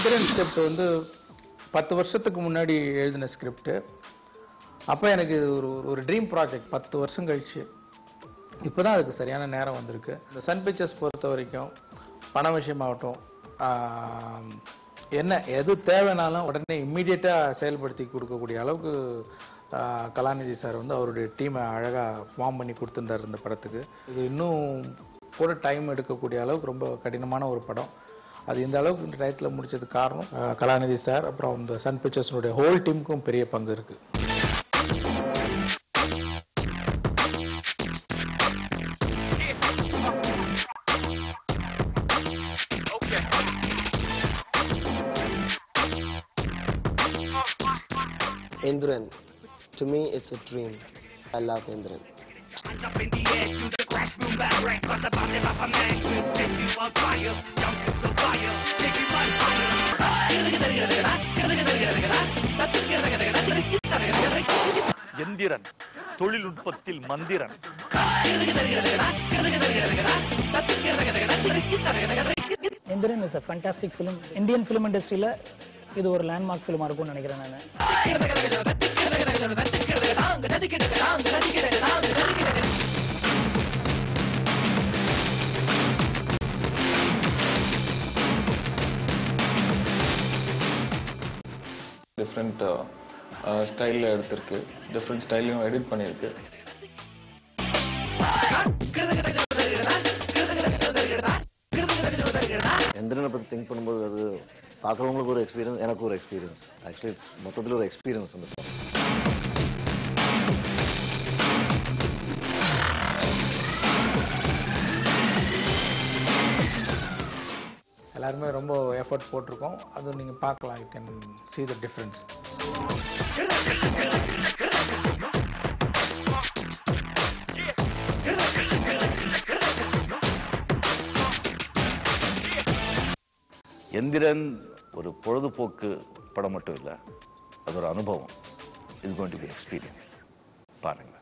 Enthiran script வந்து 10 வருஷத்துக்கு முன்னாடி எழுதின ஸ்கிரிப்ட். அப்போ எனக்கு ஒரு ட்ரீம் ப்ராஜெக்ட் 10 வருஷம் கழிச்சு இப்போதான் அதுக்கு சரியான நேரம் வந்திருக்கு. இந்த சன் பிக்சர்ஸ் பொறுத்த வரைக்கும் பண விஷயமாகட்டும், எது தேவைனாலும் உடனே இம்மீடியட்டாக செயல்படுத்தி கொடுக்கக்கூடிய அளவுக்கு கலாநிதி சார் வந்து அவருடைய டீமை அழகாக ஃபார்ம் பண்ணி கொடுத்துருந்தார் இந்த படத்துக்கு. இது இன்னும் கூட டைம் எடுக்கக்கூடிய அளவுக்கு ரொம்ப கடினமான ஒரு படம். அது இந்த அளவுக்கு இந்த டயத்தில் முடிச்சதுக்கு காரணம் கலாநிதி சார், அப்புறம் இந்த சன் பிக்சர்ஸுடைய ஹோல் டீமுக்கும் பெரிய பங்கு இருக்கு. Indran, to me it's a dream. I love Indran. Enthiran தொழில்நுட்பத்தில் மந்திரன். Indran is a fantastic film. Indian film industry la இது ஒரு லேண்ட்மார்க் ஃபிலிமா இருக்கும்னு நினைக்கிறேன் நான். டிஃப்ரெண்ட் ஸ்டைலில் எடுத்திருக்கு, டிஃப்ரெண்ட் ஸ்டைலையும் எடிட் பண்ணியிருக்கு. எந்திரனை பற்றி திங்க் பண்ணும்போது அது பார்க்குறவங்களுக்கு ஒரு எக்ஸ்பீரியன்ஸ், எனக்கு ஒரு எக்ஸ்பீரியன்ஸ். ஆக்சுவலி மொத்தத்தில் ஒரு எக்ஸ்பீரியன்ஸ் அந்த படம். எல்லாருமே ரொம்ப எஃபர்ட் போட்டிருக்கோம். அது நீங்கள் பார்க்கலாம். You can see the difference. Enthiran ஒரு பொழுதுபோக்கு படம் மட்டும் இல்லை, அது ஒரு அனுபவம். இது going to be experience. பாருங்க.